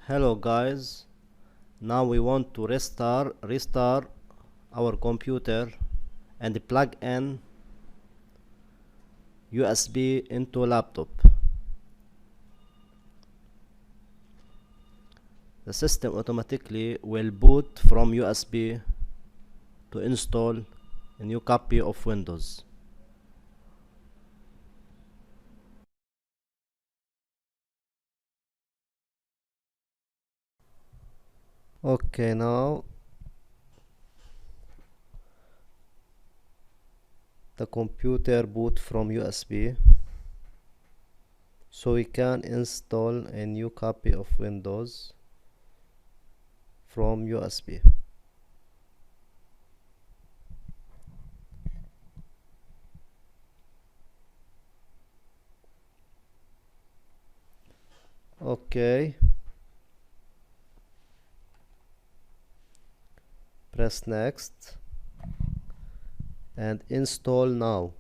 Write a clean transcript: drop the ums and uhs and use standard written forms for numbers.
Hello guys, now we want to restart our computer and plug in USB into laptop. The system automatically will boot from USB to install a new copy of Windows. Okay, now the computer boot from USB, so we can install a new copy of Windows from USB. Okay, press next and install now.